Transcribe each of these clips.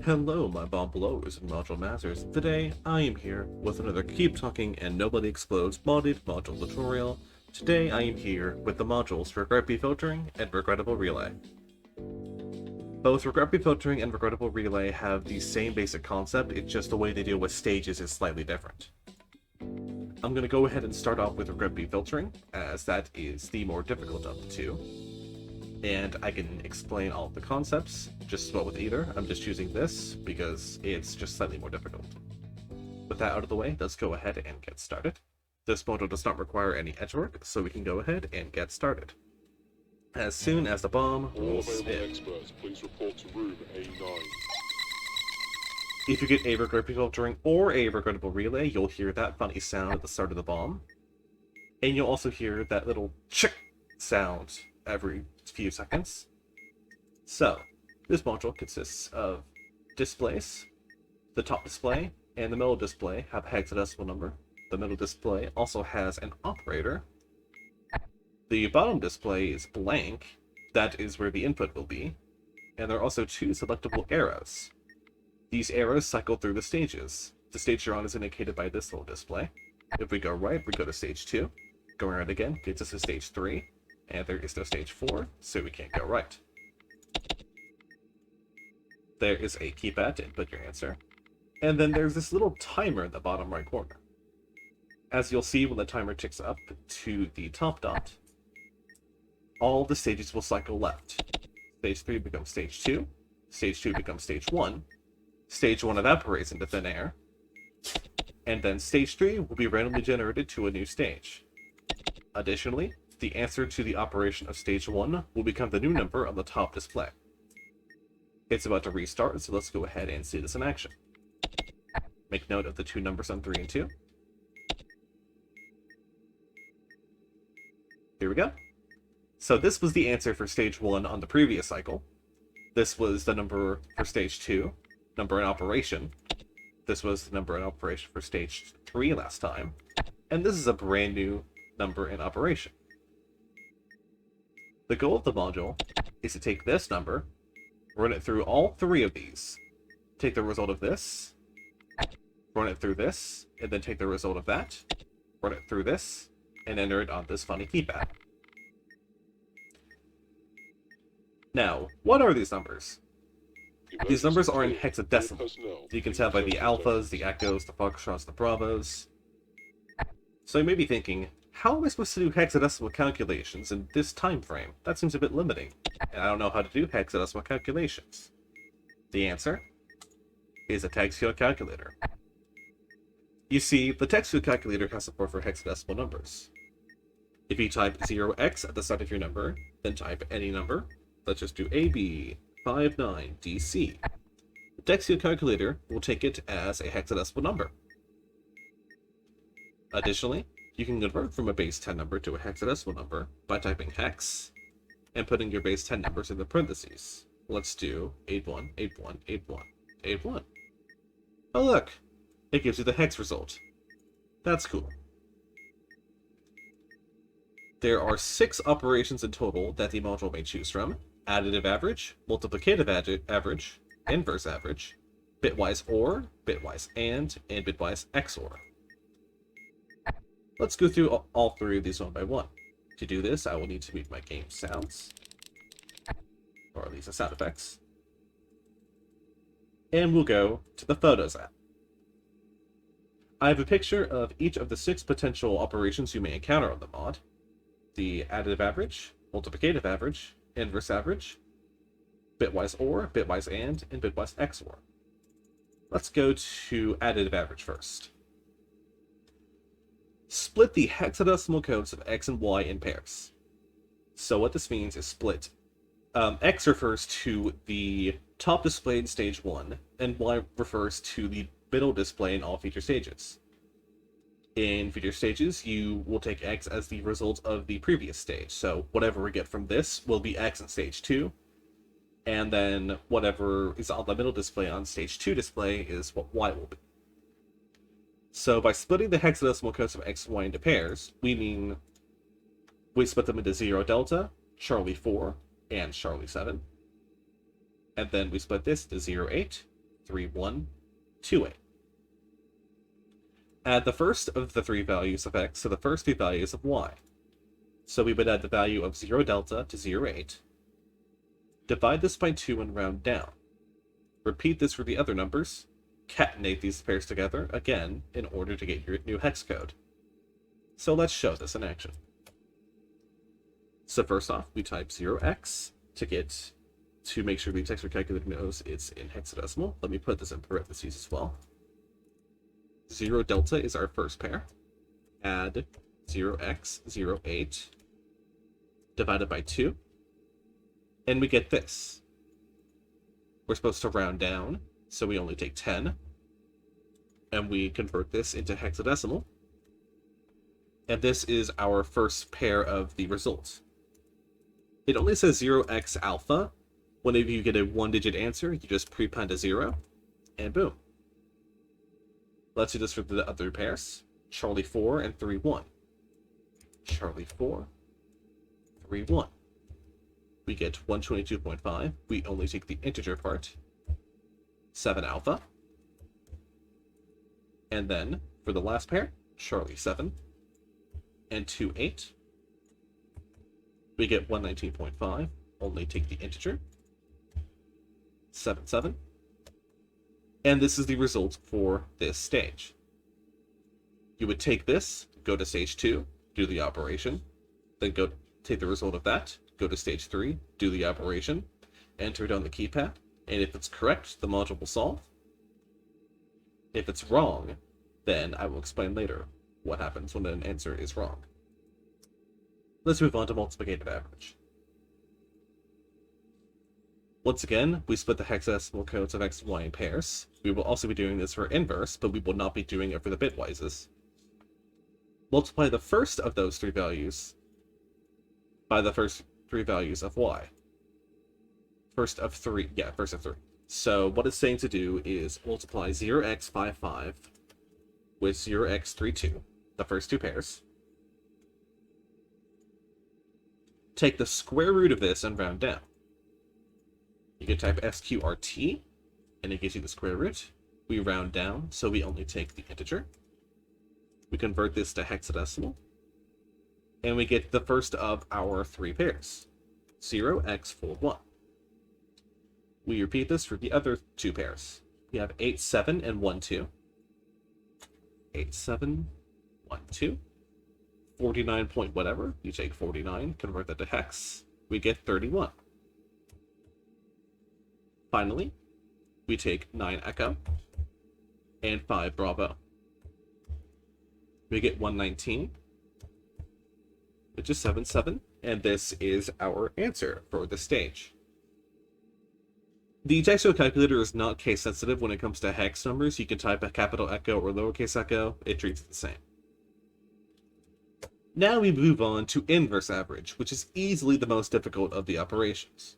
Hello, my bomb blowers and module masters. Today, I am here with another Keep Talking and Nobody Explodes modded module tutorial. Today, I am here with the modules ReGret-B filtering and ReGrettaBle relay. Both ReGret-B filtering and ReGrettaBle relay have the same basic concept, it's just the way they deal with stages is slightly different. I'm going to go ahead and start off with ReGret-B filtering, as that is the more difficult of the two. And I can explain all of the concepts just as well with either. I'm just choosing this because it's just slightly more difficult. With that out of the way, let's go ahead and get started. This module does not require any edge work, so we can go ahead and get started. As soon as the bomb will spin. Experts, please report to room A9. If you get a ReGret-B filtering or a ReGrettaBle relay, you'll hear that funny sound at the start of the bomb. And you'll also hear that little chick sound every few seconds. So, this module consists of displays. The top display and the middle display have a hexadecimal number. The middle display also has an operator. The bottom display is blank. That is where the input will be. And there are also two selectable arrows. These arrows cycle through the stages. The stage you're on is indicated by this little display. If we go right, we go to stage 2. Going right again gets us to stage 3. And there is no stage 4, so we can't go right. There is a keypad to input your answer. And then there's this little timer in the bottom right corner. As you'll see when the timer ticks up to the top dot, all the stages will cycle left. Stage 3 becomes stage 2, stage 2 becomes stage 1, stage 1 evaporates into thin air, and then stage 3 will be randomly generated to a new stage. Additionally, the answer to the operation of stage 1 will become the new number on the top display. It's about to restart, so let's go ahead and see this in action. Make note of the two numbers on 3 and 2. Here we go. So this was the answer for stage 1 on the previous cycle. This was the number for stage 2, number in operation. This was the number in operation for stage 3 last time. And this is a brand new number in operation. The goal of the module is to take this number, run it through all 3 of these, take the result of this, run it through this, and then take the result of that, run it through this, and enter it on this funny keypad. Now, what are these numbers? These numbers are in hexadecimal. You can tell by the alphas, the echoes, the foxtrots, the bravos. So you may be thinking, how am I supposed to do hexadecimal calculations in this time frame? That seems a bit limiting, and I don't know how to do hexadecimal calculations. The answer is a text field calculator. You see, the text field calculator has support for hexadecimal numbers. If you type 0x at the start of your number, then type any number. Let's just do AB59DC. The text field calculator will take it as a hexadecimal number. Additionally, you can convert from a base 10 number to a hexadecimal number by typing hex and putting your base 10 numbers in the parentheses. Let's do 81818181. Oh look, it gives you the hex result. That's cool. There are 6 operations in total that the module may choose from: additive average, multiplicative average, inverse average, bitwise OR, bitwise AND bitwise XOR. Let's go through all 3 of these one by one. To do this, I will need to mute my game sounds, or at least the sound effects. And we'll go to the Photos app. I have a picture of each of the 6 potential operations you may encounter on the mod: the additive average, multiplicative average, inverse average, bitwise OR, bitwise AND bitwise XOR. Let's go to additive average first. Split the hexadecimal codes of x and y in pairs. So what this means is split. X refers to the top display in stage 1, and y refers to the middle display in all future stages. In future stages, you will take x as the result of the previous stage. So whatever we get from this will be x in stage 2, and then whatever is on the middle display on stage 2 display is what y will be. So by splitting the hexadecimal codes of x and y into pairs, we mean we split them into 0 delta, Charlie 4, and Charlie 7. And then we split this to 0, 8, 3, 1, 2, 8. Add the first of the three values of x to the first three values of y. So we would add the value of 0 delta to 0, 8. Divide this by 2 and round down. Repeat this for the other numbers. Catenate these pairs together, again, in order to get your new hex code. So let's show this in action. So first off, we type 0x to make sure the texture calculator knows it's in hexadecimal. Let me put this in parentheses as well. 0 delta is our first pair. Add 0x, 0, 8, divided by 2. And we get this. We're supposed to round down, so we only take 10. And we convert this into hexadecimal. And this is our first pair of the results. It only says 0x alpha. Whenever you get a one-digit answer, you just prepend a 0, and boom. Let's do this for the other pairs. Charlie 4 and 3, 1. Charlie 4, 3, 1. We get 122.5. We only take the integer part. 7 alpha. And then, for the last pair, Charlie 7 and 2, 8. We get 119.5. Only take the integer. 7, 7. And this is the result for this stage. You would take this, go to stage 2, do the operation, then go take the result of that, go to stage 3, do the operation, enter it on the keypad, and if it's correct, the module will solve. If it's wrong, then I will explain later what happens when an answer is wrong. Let's move on to multiplicative average. Once again, we split the hexadecimal codes of x and y in pairs. We will also be doing this for inverse, but we will not be doing it for the bitwises. Multiply the first of those three values by the first three values of y. First of three. So what it's saying to do is multiply 0x55 with 0x32, the first two pairs. Take the square root of this and round down. You can type SQRT, and it gives you the square root. We round down, so we only take the integer. We convert this to hexadecimal, and we get the first of our three pairs, 0x fold 1. We repeat this for the other two pairs. We have 8, 7, and 1, 2. 8, 7, 1, 2. 49 point whatever. You take 49, convert that to hex. We get 31. Finally, we take 9 echo and 5 bravo. We get 119, which is 7, 7, and this is our answer for the stage. The textual calculator is not case sensitive when it comes to hex numbers. You can type a capital echo or lowercase echo, it treats it the same. Now we move on to inverse average, which is easily the most difficult of the operations.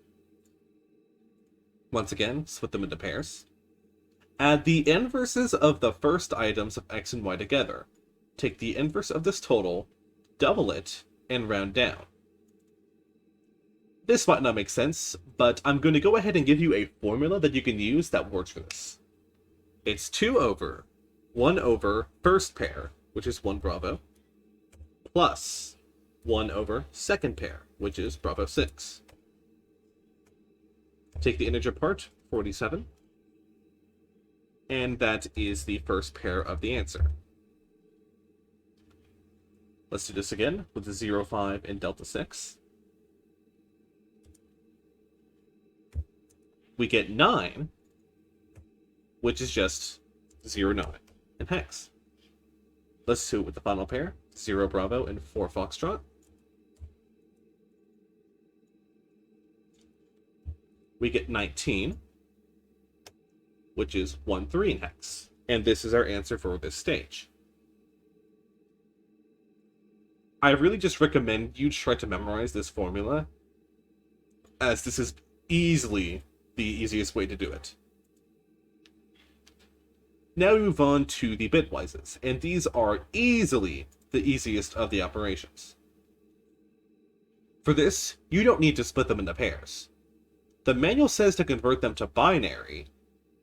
Once again, split them into pairs. Add the inverses of the first items of x and y together. Take the inverse of this total, double it, and round down. This might not make sense, but I'm going to go ahead and give you a formula that you can use that works for this. It's 2 over 1 over first pair, which is 1 bravo, plus 1 over second pair, which is bravo 6. Take the integer part, 47, and that is the first pair of the answer. Let's do this again with the 0, 5, and delta 6. We get 9, which is just 0, 9, and hex. Let's do it with the final pair, 0 bravo and 4 foxtrot. We get 19, which is 1, 3 in hex. And this is our answer for this stage. I really just recommend you try to memorize this formula, as this is easily the easiest way to do it. Now we move on to the bitwises, and these are easily the easiest of the operations. For this, you don't need to split them into pairs. The manual says to convert them to binary,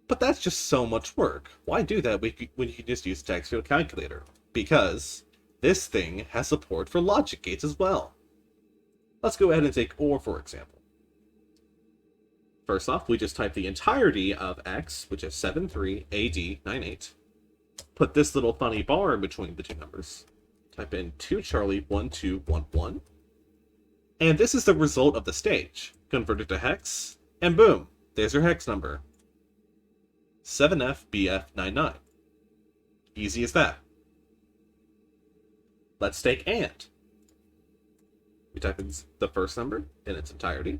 But that's just so much work. Why do that when you can just use a text field calculator? Because this thing has support for logic gates as well. Let's go ahead and take OR, for example. First off, we just type the entirety of x, which is 73AD98. Put this little funny bar in between the two numbers. Type in 2Charlie1211. And this is the result of the stage. Convert it to hex, and boom, there's your hex number. 7FBF99. Easy as that. Let's take AND. We type in the first number in its entirety.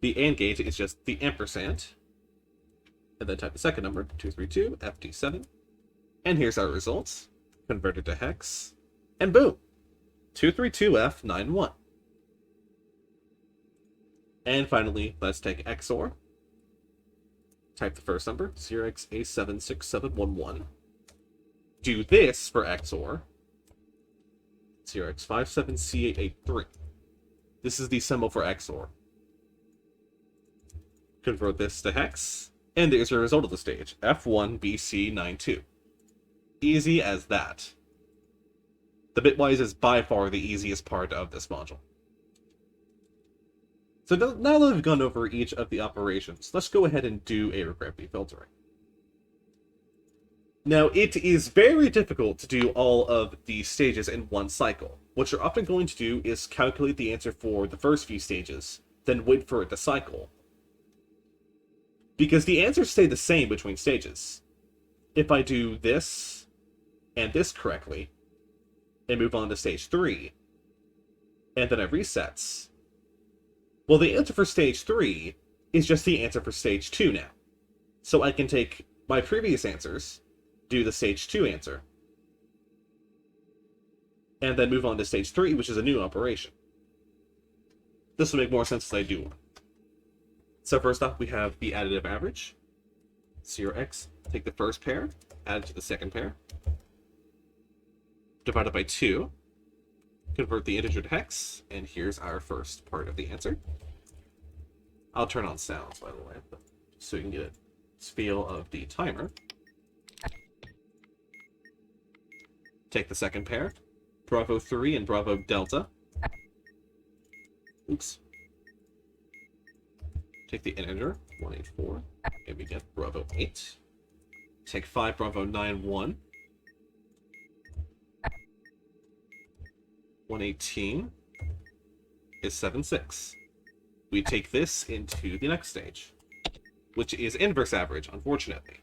The AND gate is just the ampersand. And then type the second number, 232FD7. And here's our results. Convert it to hex. And boom! 232F91. And finally, let's take XOR. Type the first number, 0xA76711. Do this for XOR. 0x57C883. This is the symbol for XOR. Convert this to hex, and there's the result of the stage, F1BC92. Easy as that. The bitwise is by far the easiest part of this module. So now that we've gone over each of the operations, let's go ahead and do a ReGret-B filtering. Now, it is very difficult to do all of these stages in one cycle. What you're often going to do is calculate the answer for the first few stages, then wait for it to cycle. Because the answers stay the same between stages. If I do this and this correctly, and move on to stage 3, and then it resets, well, the answer for stage 3 is just the answer for stage 2 now. So I can take my previous answers, do the stage 2 answer, and then move on to stage 3, which is a new operation. This will make more sense as I do one. So first off, we have the additive average. 0x, take the first pair, add it to the second pair, divide it by 2, convert the integer to hex, and here's our first part of the answer. I'll turn on sounds, by the way, so you can get a feel of the timer. Take the second pair, Bravo 3 and Bravo Delta. Oops. Take the integer, 184, and we get Bravo 8. Take 5 Bravo 9, 1. 118 is 7, 6. We take this into the next stage, which is inverse average, unfortunately.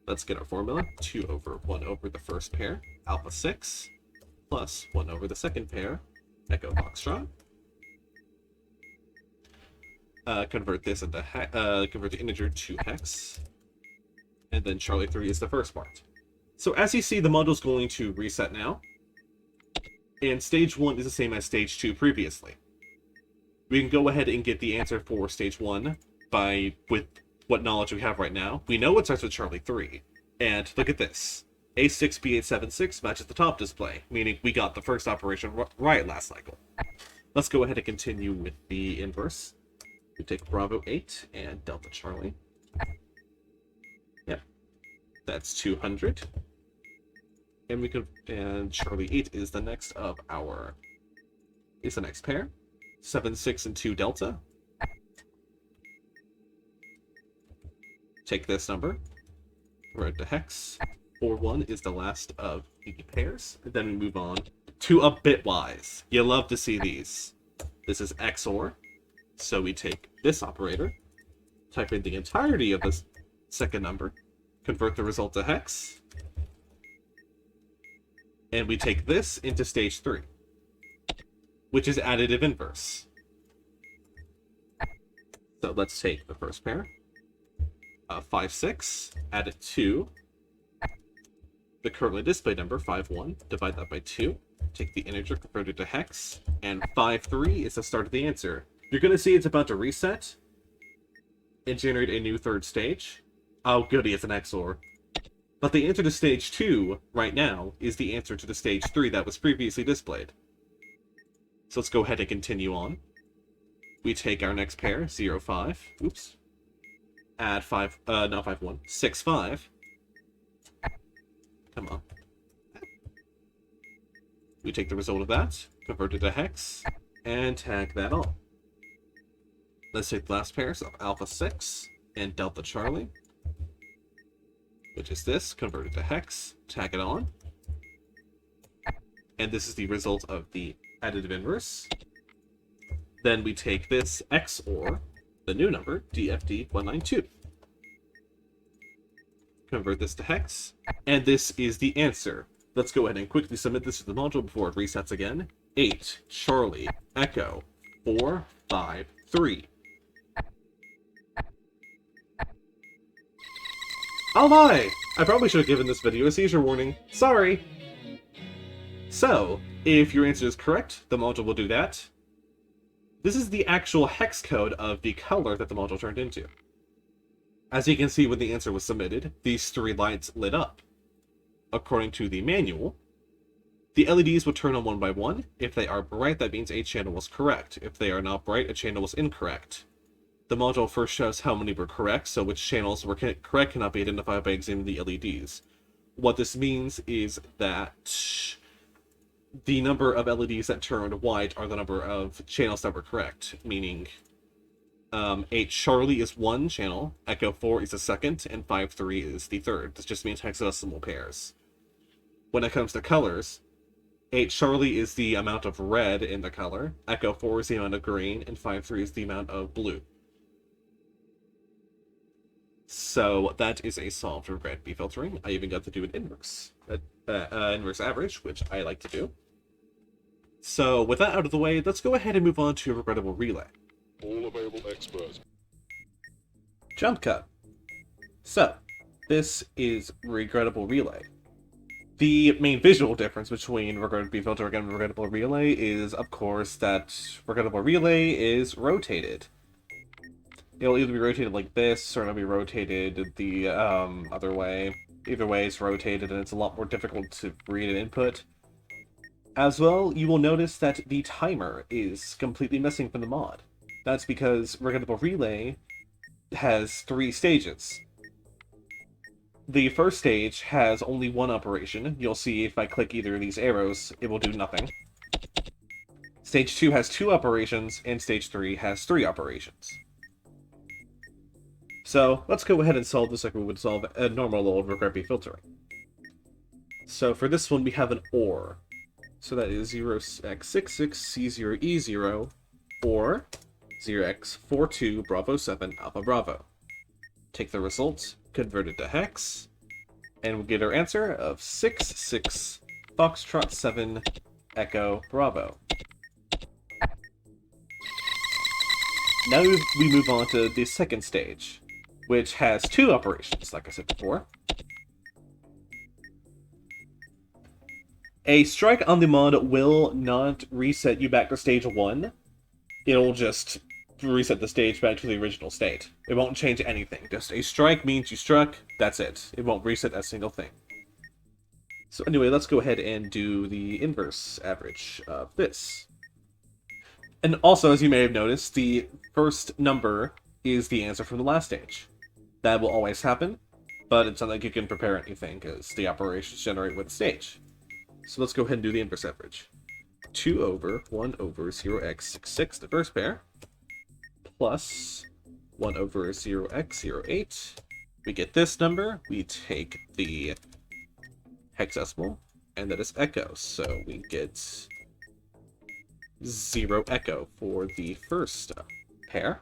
Let's get our formula. 2 over 1 over the first pair, alpha 6, plus 1 over the second pair, echo foxtrot. Convert this into convert the integer to hex, and then Charlie 3 is the first part. So as you see, the module's going to reset now, and stage 1 is the same as stage 2 previously. We can go ahead and get the answer for stage 1 with what knowledge we have right now. We know it starts with Charlie 3, and look at this. A6B876 matches the top display, meaning we got the first operation right last cycle. Let's go ahead and continue with the inverse. We take Bravo 8 and Delta Charlie. Yep, that's 200. And we could, and Charlie 8 is the next of our, is the next pair. 7, 6, and 2 Delta. Take this number, convert it to hex. 4, 1 is the last of the pairs. And then we move on to a bitwise. You love to see these. This is XOR. So we take this operator, type in the entirety of this second number, convert the result to hex, and we take this into stage 3, which is additive inverse. So let's take the first pair, 5, 6, add it to the currently displayed number, 5, 1, divide that by 2, take the integer, convert it to hex, and 5, 3 is the start of the answer. You're going to see it's about to reset and generate a new third stage. Oh, goody, it's an XOR. But the answer to stage 2, right now, is the answer to the stage 3 that was previously displayed. So let's go ahead and continue on. We take our next pair, 0, 5, oops. add 5, not 5, 1, 6, 5. Come on. We take the result of that, convert it to hex, and tag that on. Let's take the last pairs of Alpha 6 and Delta Charlie, which is this, convert it to hex, tag it on. And this is the result of the additive inverse. Then we take this XOR, the new number, DFD192. Convert this to hex, and this is the answer. Let's go ahead and quickly submit this to the module before it resets again. 8, Charlie, Echo, 4, 5, 3. Oh my! I probably should have given this video a seizure warning. Sorry! So, if your answer is correct, the module will do that. This is the actual hex code of the color that the module turned into. As you can see when the answer was submitted, these 3 lights lit up. According to the manual, the LEDs will turn on one by one. If they are bright, that means a channel was correct. If they are not bright, a channel was incorrect. The module first shows how many were correct, so which channels were correct cannot be identified by examining the LEDs. What this means is that the number of LEDs that turned white are the number of channels that were correct, meaning 8 Charlie is one channel, Echo 4 is the second, and 5 3 is the third. This just means hexadecimal pairs. When it comes to colors, 8 Charlie is the amount of red in the color, Echo 4 is the amount of green, and 5 3 is the amount of blue. So that is a solved ReGret-B filtering. I even got to do an inverse, inverse average, which I like to do. So with that out of the way, let's go ahead and move on to Regrettable Relay. All available experts. Jump cut. So, this is Regrettable Relay. The main visual difference between ReGret-B filtering and Regrettable Relay is, of course, that Regrettable Relay is rotated. It'll either be rotated like this, or it'll be rotated the other way. Either way, it's rotated, and it's a lot more difficult to read and input. As well, you will notice that the timer is completely missing from the mod. That's because Regrettable Relay has 3 stages. The first stage has only one operation. You'll see if I click either of these arrows, it will do nothing. Stage 2 has 2 operations, and Stage 3 has 3 operations. So, let's go ahead and solve this like we would solve a normal old ReGret-B filtering. So for this one, we have an OR. So that is 0x66C0E0, or 0x42 Bravo 7 Alpha Bravo. Take the results, convert it to hex, and we'll get our answer of 66 Foxtrot 7 Echo Bravo. Now we move on to the second stage, which has 2 operations, like I said before. A strike on the mod will not reset you back to stage 1. It'll just reset the stage back to the original state. It won't change anything. Just a strike means you struck, that's it. It won't reset a single thing. So anyway, let's go ahead and do the inverse average of this. And also, as you may have noticed, the first number is the answer from the last stage. That will always happen, but it's not like you can prepare anything, because the operations generate with the stage. So let's go ahead and do the inverse average. 2 over 1 over 0x66, the first pair, plus 1 over 0x08. We get this number, we take the hexadecimal, and that is echo, so we get 0 echo for the first pair.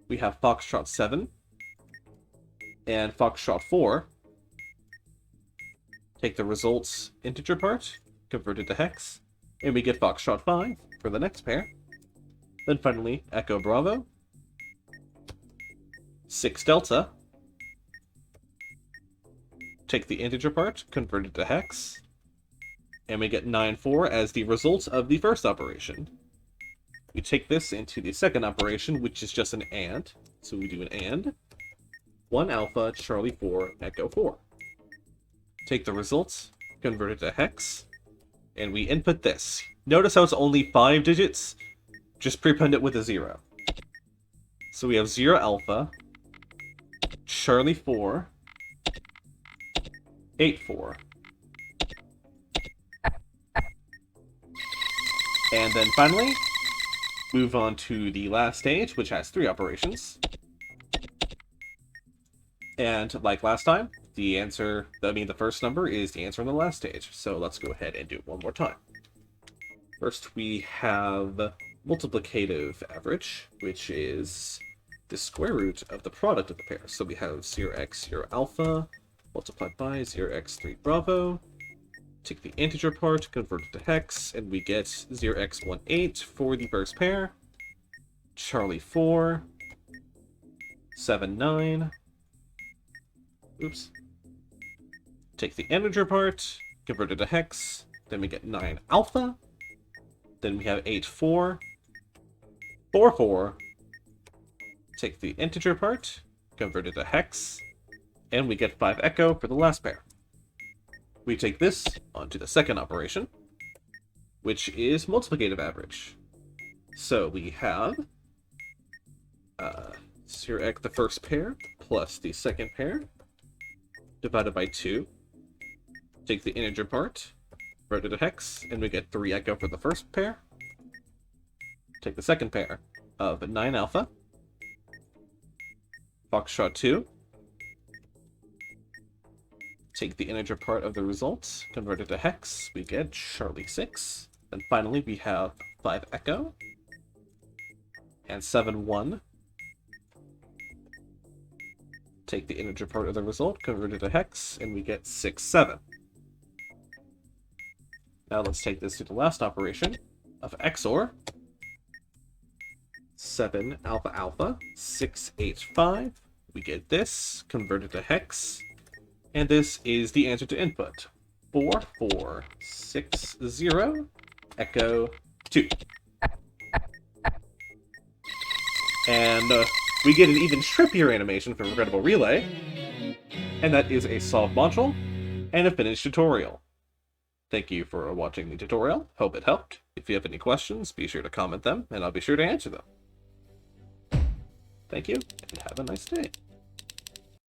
We have Foxtrot 7 and Foxtrot 4. Take the results integer part, convert it to hex, and we get Foxtrot 5 for the next pair. Then finally, Echo Bravo, 6 Delta. Take the integer part, convert it to hex, and we get 9 4 as the result of the first operation. We take this into the second operation, which is just an AND. So we do an AND. 1 Alpha, Charlie 4, Echo 4. Take the results, convert it to hex, and we input this. Notice how it's only 5 digits? Just prepend it with a 0. So we have 0 Alpha, Charlie 4, 8 4. And then finally, move on to the last stage, which has 3 operations. And like last time, the first number is the answer in the last stage. So let's go ahead and do it one more time. First, we have multiplicative average, which is the square root of the product of the pairs. So we have 0x 0 alpha multiplied by 0x 3 bravo. Take the integer part, convert it to hex, and we get 0x 1 8 for the first pair. Charlie 4, 7 9. Oops. Take the integer part, convert it to hex, then we get 9 alpha. Then we have 8 4, 4 4. Take the integer part, convert it to hex, and we get 5 echo for the last pair. We take this onto the second operation, which is multiplicative average. So we have 0x the first pair plus the second pair divided by 2. Take the integer part, convert it to hex, and we get 3 echo for the first pair. Take the second pair of 9 alpha, Foxtrot 2. Take the integer part of the result, convert it to hex, we get Charlie 6. And finally we have 5 echo and 7 1. Take the integer part of the result, convert it to hex, and we get 6 7. Now let's take this to the last operation of XOR. 7 alpha alpha 6 8 5. We get this, convert it to hex, and this is the answer to input. 4 4 6 0 echo 2. And we get an even trippier animation from Regrettable Relay, and that is a solved module and a finished tutorial. Thank you for watching the tutorial. Hope it helped. If you have any questions, be sure to comment them, and I'll be sure to answer them. Thank you, and have a nice day.